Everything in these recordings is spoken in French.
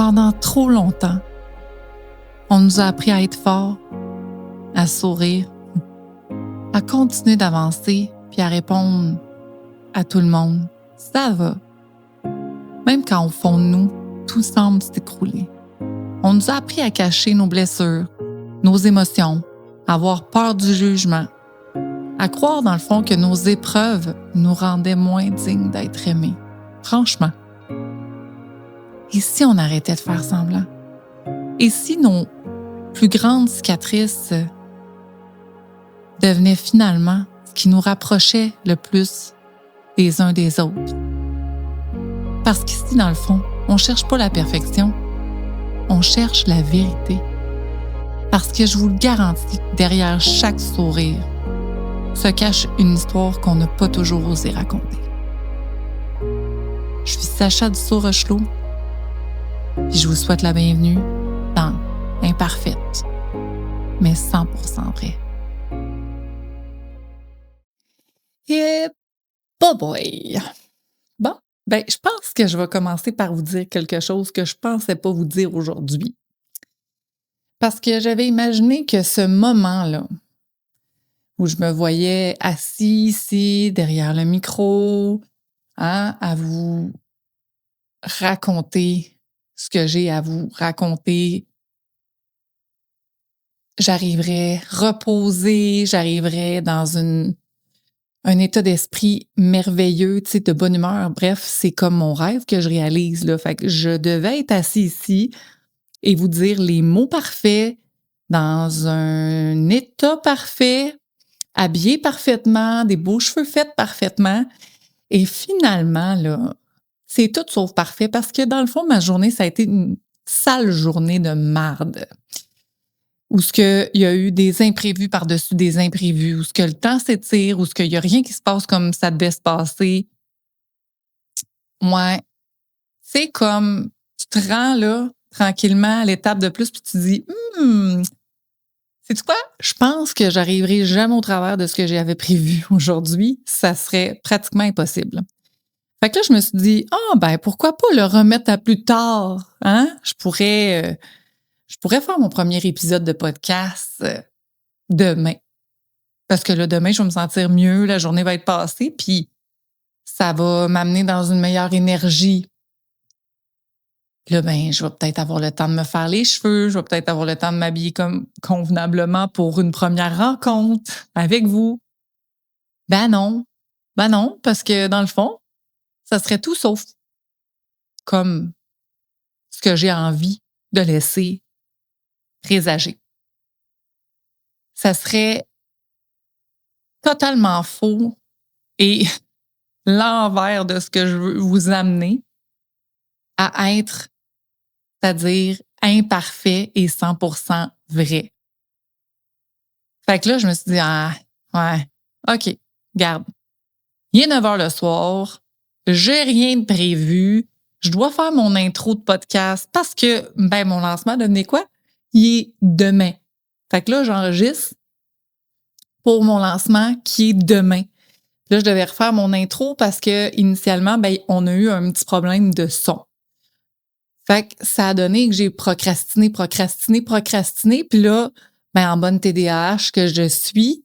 Pendant trop longtemps, on nous a appris à être forts, à sourire, à continuer d'avancer puis à répondre à tout le monde. Ça va. Même quand au fond de nous, tout semble s'écrouler. On nous a appris à cacher nos blessures, nos émotions, à avoir peur du jugement, à croire dans le fond que nos épreuves nous rendaient moins dignes d'être aimés. Franchement. Et si on arrêtait de faire semblant? Et si nos plus grandes cicatrices devenaient finalement ce qui nous rapprochait le plus les uns des autres? Parce qu'ici, dans le fond, on ne cherche pas la perfection, on cherche la vérité. Parce que je vous le garantis, derrière chaque sourire se cache une histoire qu'on n'a pas toujours osé raconter. Je suis Sacha Dussault-Rochelot, et je vous souhaite la bienvenue dans Imparfaite, mais 100% vrai. Et boy! Bon, je pense que je vais commencer par vous dire quelque chose que je pensais pas vous dire aujourd'hui. Parce que j'avais imaginé que ce moment-là, où je me voyais assis ici, derrière le micro, à vous raconter ce que j'ai à vous raconter, j'arriverais reposée, j'arriverais dans un état d'esprit merveilleux, tu sais, de bonne humeur. Bref, c'est comme mon rêve que je réalise, là. Fait que je devais être assis ici et vous dire les mots parfaits, dans un état parfait, habillé parfaitement, des beaux cheveux faits parfaitement. Et finalement, là, c'est tout sauf parfait parce que dans le fond, ma journée, ça a été une sale journée de marde. Où ce que il y a eu des imprévus par-dessus des imprévus, où ce que le temps s'étire, où ce qu'il y a rien qui se passe comme ça devait se passer. Ouais, c'est comme tu te rends là tranquillement à l'étape de plus puis tu te dis sais-tu quoi? Je pense que j'arriverai jamais au travers de ce que j'avais prévu aujourd'hui. Ça serait pratiquement impossible. Fait que là, je me suis dit, pourquoi pas le remettre à plus tard? Hein? Je pourrais faire mon premier épisode de podcast demain. Parce que là, demain, je vais me sentir mieux, la journée va être passée, puis ça va m'amener dans une meilleure énergie. Puis là, je vais peut-être avoir le temps de me faire les cheveux, je vais peut-être avoir le temps de m'habiller comme convenablement pour une première rencontre avec vous. Non, parce que dans le fond, ça serait tout sauf comme ce que j'ai envie de laisser présager. Ça serait totalement faux et l'envers de ce que je veux vous amener à être, c'est-à-dire imparfait et 100% vrai. Fait que là, je me suis dit, OK, garde. Il est 9 h le soir, j'ai rien de prévu, je dois faire mon intro de podcast parce que, mon lancement, devinez quoi? Il est demain. Fait que là, j'enregistre pour mon lancement qui est demain. Là, je devais refaire mon intro parce que initialement, on a eu un petit problème de son. Fait que ça a donné que j'ai procrastiné. Puis là, en bonne TDAH que je suis,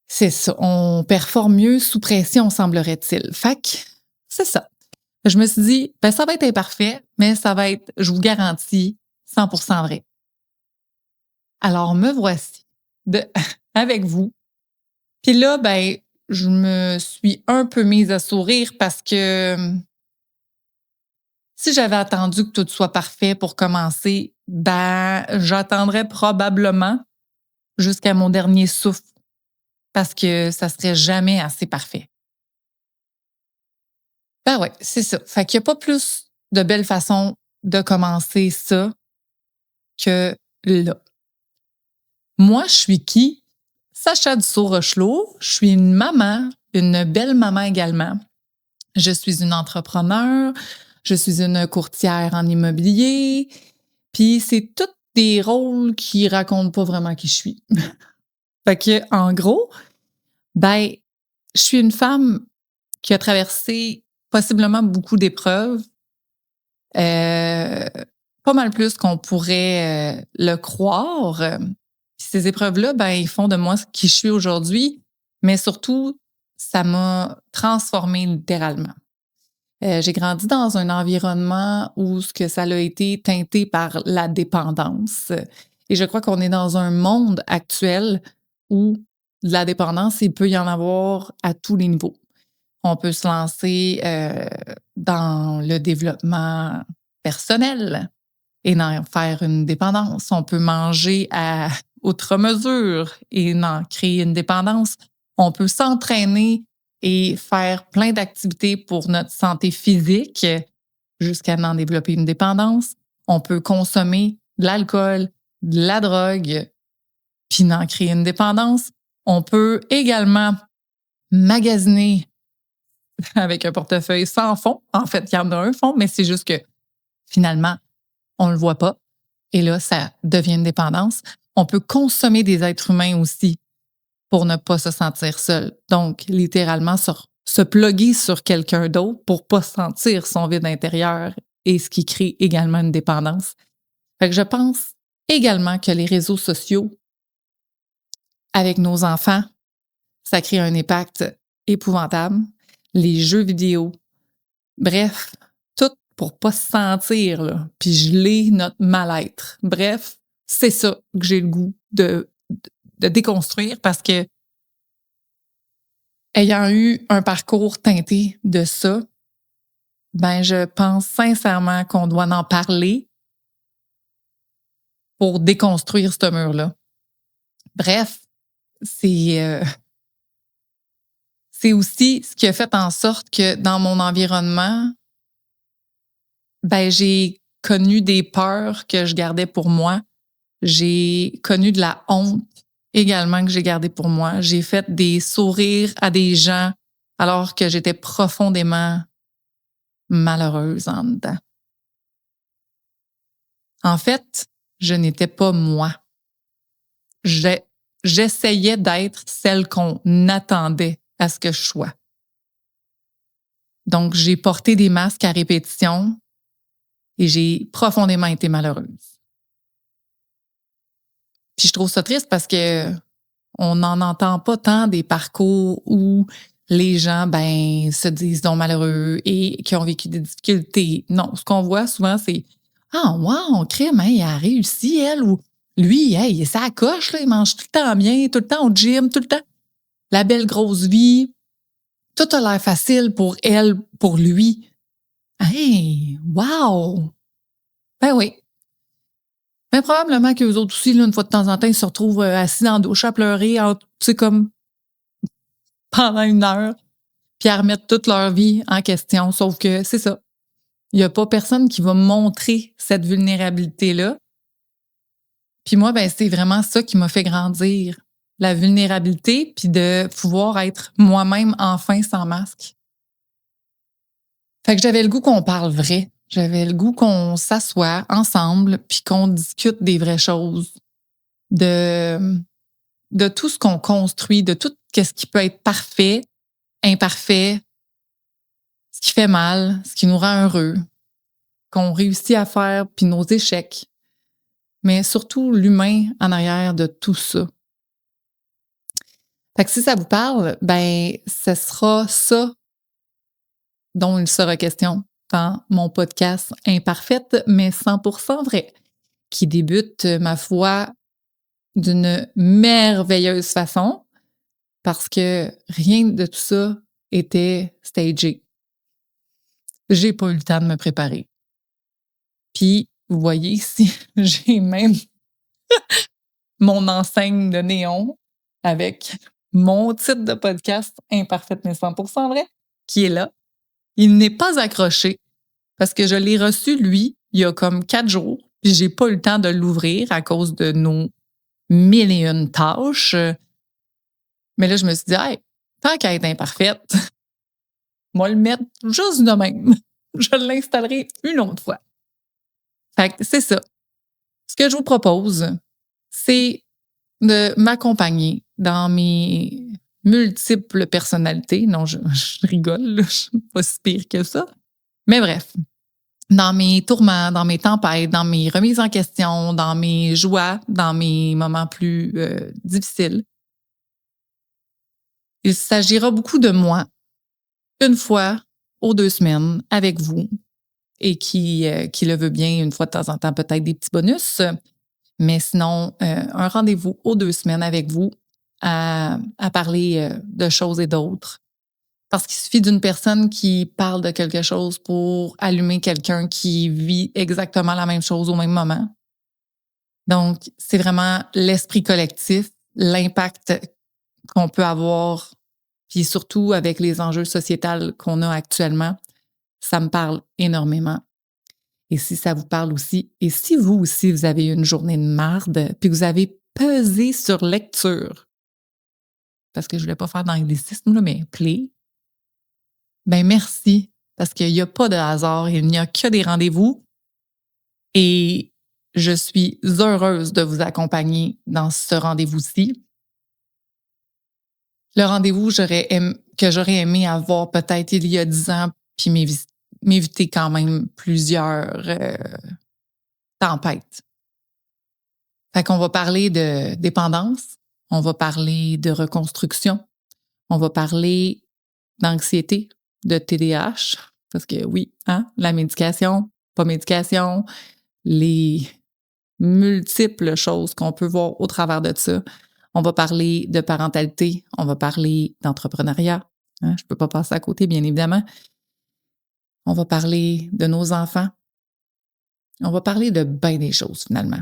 c'est ça. On performe mieux sous pression, semblerait-il. Fait que c'est ça. Je me suis dit, ça va être imparfait, mais ça va être, je vous garantis, 100% vrai. Alors, me voici avec vous. Puis là, je me suis un peu mise à sourire parce que si j'avais attendu que tout soit parfait pour commencer, j'attendrais probablement jusqu'à mon dernier souffle parce que ça serait jamais assez parfait. Ouais, c'est ça. Fait qu'il n'y a pas plus de belle façon de commencer ça que là. Moi, je suis qui? Sacha Dussault-Rochelot. Je suis une maman, une belle maman également. Je suis une entrepreneur. Je suis une courtière en immobilier. Puis c'est tous des rôles qui racontent pas vraiment qui je suis. Fait que, en gros, je suis une femme qui a traversé possiblement beaucoup d'épreuves euh, pas mal plus qu'on pourrait le croire. Puis ces épreuves-là, ben, ils font de moi ce qui je suis aujourd'hui, mais surtout, ça m'a transformée littéralement. J'ai grandi dans un environnement où ce que ça a été teinté par la dépendance. Et je crois qu'on est dans un monde actuel où de la dépendance, il peut y en avoir à tous les niveaux. On peut se lancer dans le développement personnel et en faire une dépendance. On peut manger à outre mesure et en créer une dépendance. On peut s'entraîner et faire plein d'activités pour notre santé physique jusqu'à en développer une dépendance. On peut consommer de l'alcool, de la drogue, puis en créer une dépendance. On peut également magasiner avec un portefeuille sans fond. En fait, il y en a un fond, mais c'est juste que finalement, on ne le voit pas. Et là, ça devient une dépendance. On peut consommer des êtres humains aussi pour ne pas se sentir seul. Donc, littéralement, se plugger sur quelqu'un d'autre pour pas sentir son vide intérieur et ce qui crée également une dépendance. Fait que je pense également que les réseaux sociaux, avec nos enfants, ça crée un impact épouvantable. Les jeux vidéo, bref, tout pour pas se sentir, là, puis geler notre mal-être. Bref, c'est ça que j'ai le goût de déconstruire parce que ayant eu un parcours teinté de ça, ben je pense sincèrement qu'on doit en parler pour déconstruire ce mur-là. Bref, c'est aussi ce qui a fait en sorte que dans mon environnement, ben j'ai connu des peurs que je gardais pour moi. J'ai connu de la honte également que j'ai gardée pour moi. J'ai fait des sourires à des gens alors que j'étais profondément malheureuse en dedans. En fait, je n'étais pas moi. J'essayais d'être celle qu'on attendait à ce que je sois. Donc, j'ai porté des masques à répétition et j'ai profondément été malheureuse. Puis je trouve ça triste parce que on n'en entend pas tant des parcours où les gens ben se disent donc malheureux et qui ont vécu des difficultés. Non, ce qu'on voit souvent, c'est ah wow, crème, hein, elle a réussi, elle, ou lui, hey, il s'accroche, là, il mange tout le temps bien, tout le temps au gym, tout le temps. La belle grosse vie. Tout a l'air facile pour elle, pour lui. Hey, wow! Ben oui. Ben probablement qu'eux autres aussi, là, une fois de temps en temps, ils se retrouvent assis dans la douche à pleurer, tu sais, comme pendant 1 heure, puis à remettre toute leur vie en question. Sauf que c'est ça. Il n'y a pas personne qui va montrer cette vulnérabilité-là. Puis moi, ben c'est vraiment ça qui m'a fait grandir. La vulnérabilité, puis de pouvoir être moi-même enfin sans masque. Fait que j'avais le goût qu'on parle vrai. J'avais le goût qu'on s'assoie ensemble puis qu'on discute des vraies choses, de tout ce qu'on construit, de tout ce qui peut être parfait, imparfait, ce qui fait mal, ce qui nous rend heureux, qu'on réussit à faire, puis nos échecs, mais surtout l'humain en arrière de tout ça. Fait que si ça vous parle, ben ce sera ça dont il sera question dans mon podcast Imparfaite, mais 100% vrai, qui débute, ma foi, d'une merveilleuse façon, parce que rien de tout ça était stagé. J'ai pas eu le temps de me préparer. Puis, vous voyez ici, j'ai même mon enseigne de néon avec mon titre de podcast Imparfaite mais 100% vrai, qui est là. Il n'est pas accroché parce que je l'ai reçu, lui, il y a comme 4 jours, puis j'ai pas eu le temps de l'ouvrir à cause de nos 1001 tâches. Mais là, je me suis dit, hey, tant qu'à être imparfaite, moi le mettre juste de même. Je l'installerai une autre fois. Fait que c'est ça. Ce que je vous propose, c'est de m'accompagner dans mes multiples personnalités. Non, je rigole, je suis pas si pire que ça. Mais bref, dans mes tourments, dans mes tempêtes, dans mes remises en question, dans mes joies, dans mes moments plus difficiles. Il s'agira beaucoup de moi, une fois aux 2 semaines, avec vous, et qui le veut bien, une fois de temps en temps, peut-être des petits bonus. Mais sinon, un rendez-vous aux 2 semaines avec vous à parler de choses et d'autres. Parce qu'il suffit d'une personne qui parle de quelque chose pour allumer quelqu'un qui vit exactement la même chose au même moment. Donc, c'est vraiment l'esprit collectif, l'impact qu'on peut avoir, puis surtout avec les enjeux sociétals qu'on a actuellement, ça me parle énormément. Et si ça vous parle aussi, et si vous aussi, vous avez une journée de marde, puis que vous avez pesé sur lecture, parce que je ne voulais pas faire d'anglicisme, là, mais play, ben merci, parce qu'il n'y a pas de hasard, il n'y a que des rendez-vous. Et je suis heureuse de vous accompagner dans ce rendez-vous-ci. Le rendez-vous que j'aurais aimé avoir peut-être il y a 10 ans, puis m'éviter quand même plusieurs tempêtes. Fait qu'on va parler de dépendance, on va parler de reconstruction, on va parler d'anxiété, de TDAH, parce que oui, hein, la médication, pas médication, les multiples choses qu'on peut voir au travers de ça. On va parler de parentalité, on va parler d'entrepreneuriat. Hein, je ne peux pas passer à côté, bien évidemment. On va parler de nos enfants. On va parler de bien des choses, finalement.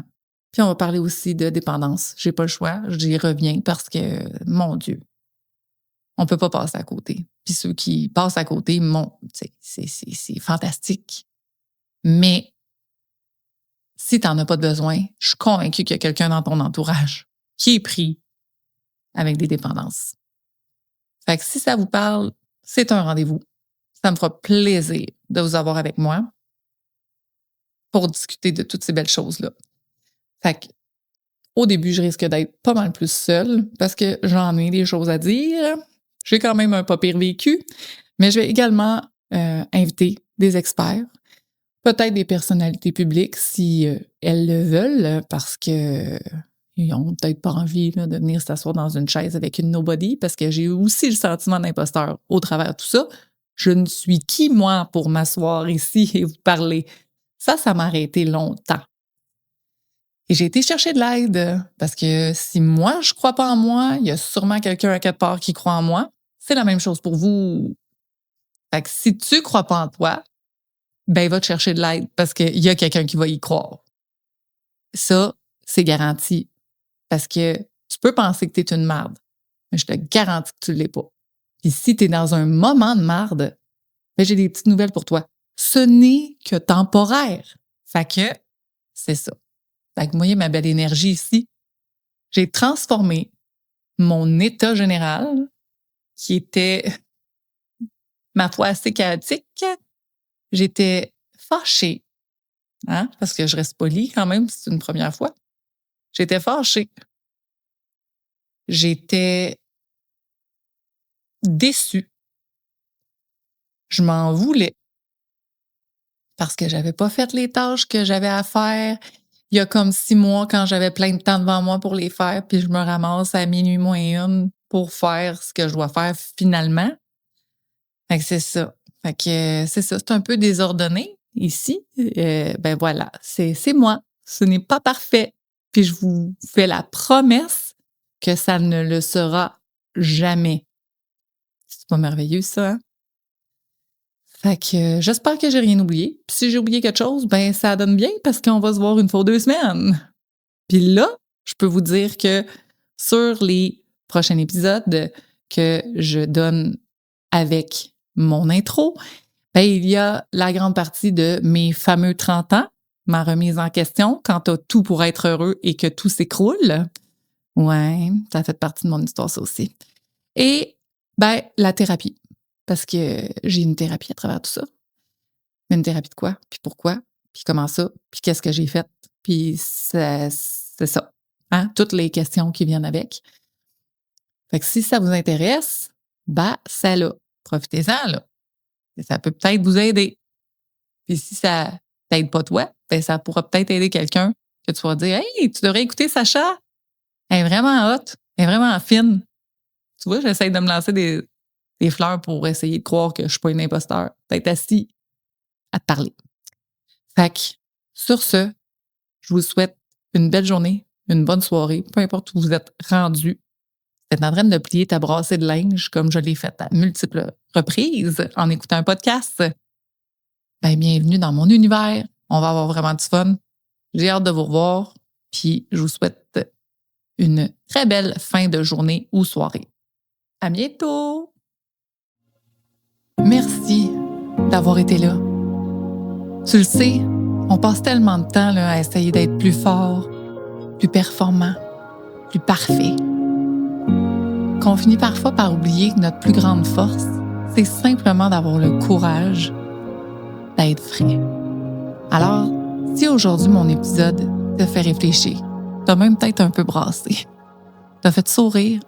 Puis on va parler aussi de dépendance. J'ai pas le choix, j'y reviens parce que, mon Dieu, on peut pas passer à côté. Puis ceux qui passent à côté, c'est fantastique. Mais si tu n'en as pas de besoin, je suis convaincue qu'il y a quelqu'un dans ton entourage qui est pris avec des dépendances. Fait que si ça vous parle, c'est un rendez-vous. Ça me fera plaisir de vous avoir avec moi pour discuter de toutes ces belles choses-là. Fait que, au début, je risque d'être pas mal plus seule parce que j'en ai des choses à dire. J'ai quand même un pas pire vécu, mais je vais également inviter des experts, peut-être des personnalités publiques si elles le veulent, parce que ils n'ont peut-être pas envie là, de venir s'asseoir dans une chaise avec une nobody, parce que j'ai aussi le sentiment d'imposteur au travers de tout ça. Je ne suis qui, moi, pour m'asseoir ici et vous parler? Ça m'a arrêté longtemps. Et j'ai été chercher de l'aide, parce que si moi, je ne crois pas en moi, il y a sûrement quelqu'un à quelque part qui croit en moi. C'est la même chose pour vous. Fait que si tu ne crois pas en toi, ben va te chercher de l'aide parce qu'il y a quelqu'un qui va y croire. Ça, c'est garanti. Parce que tu peux penser que tu es une marde, mais je te garantis que tu ne l'es pas. Puis si tu es dans un moment de marde, ben j'ai des petites nouvelles pour toi. Ce n'est que temporaire. Fait que c'est ça. Fait que vous voyez ma belle énergie ici. J'ai transformé mon état général, qui était, ma foi, assez chaotique. J'étais fâchée, hein, parce que je reste polie quand même, c'est une première fois. J'étais fâchée. J'étais déçue. Je m'en voulais parce que j'avais pas fait les tâches que j'avais à faire. Il y a comme 6 mois, quand j'avais plein de temps devant moi pour les faire, puis je me ramasse à minuit moins une pour faire ce que je dois faire finalement. Fait que c'est ça. Fait que c'est ça, c'est un peu désordonné ici. Ben voilà, c'est moi. Ce n'est pas parfait. Puis je vous fais la promesse que ça ne le sera jamais. C'est pas merveilleux, ça, hein? Fait que j'espère que j'ai rien oublié. Puis si j'ai oublié quelque chose, ben ça donne bien parce qu'on va se voir une fois aux 2 semaines. Puis là, je peux vous dire que sur les prochains épisodes que je donne avec mon intro, ben, il y a la grande partie de mes fameux 30 ans, ma remise en question, quand tu as tout pour être heureux et que tout s'écroule. Ouais, ça fait partie de mon histoire, ça aussi. Et ben, la thérapie, parce que j'ai une thérapie à travers tout ça. Mais une thérapie de quoi? Puis pourquoi? Puis comment ça? Puis qu'est-ce que j'ai fait? Puis c'est ça. Hein? Toutes les questions qui viennent avec. Fait que si ça vous intéresse, ben, ça là. Profitez-en, là. Ça peut peut-être vous aider. Puis si ça t'aide pas toi, ben ça pourra peut-être aider quelqu'un que tu vas dire « Hey, tu devrais écouter Sacha! Elle est vraiment hot, elle est vraiment fine. » Tu vois, j'essaie de me lancer des fleurs pour essayer de croire que je suis pas une imposteur, d'être assis à te parler. Fait que, sur ce, je vous souhaite une belle journée, une bonne soirée, peu importe où vous êtes rendu. Tu es en train de plier ta brassée de linge comme je l'ai fait à multiples reprises en écoutant un podcast. Ben, bienvenue dans mon univers. On va avoir vraiment du fun. J'ai hâte de vous revoir. Puis, je vous souhaite une très belle fin de journée ou soirée. À bientôt! Merci d'avoir été là. Tu le sais, on passe tellement de temps là, à essayer d'être plus fort, plus performant, plus parfait, qu'on finit parfois par oublier que notre plus grande force, c'est simplement d'avoir le courage d'être vrai. Alors, si aujourd'hui mon épisode te fait réfléchir, t'a même peut-être un peu brassé, t'a fait sourire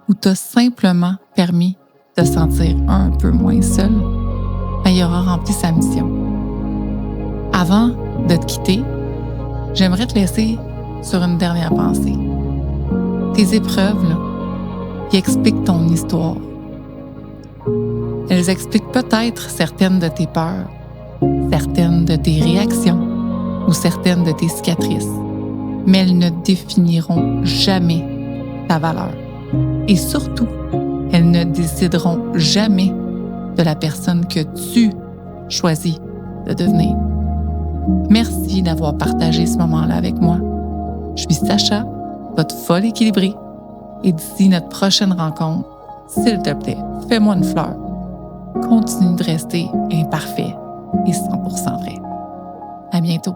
ou t'a simplement permis de te sentir un peu moins seul, ben, il aura rempli sa mission. Avant de te quitter, j'aimerais te laisser sur une dernière pensée. Tes épreuves, là, qui expliquent ton histoire. Elles expliquent peut-être certaines de tes peurs, certaines de tes réactions ou certaines de tes cicatrices, mais elles ne définiront jamais ta valeur. Et surtout, elles ne décideront jamais de la personne que tu choisis de devenir. Merci d'avoir partagé ce moment-là avec moi. Je suis Sacha, votre folle équilibrée. Et d'ici notre prochaine rencontre, s'il te plaît, fais-moi une fleur. Continue de rester imparfait et 100% vrai. À bientôt.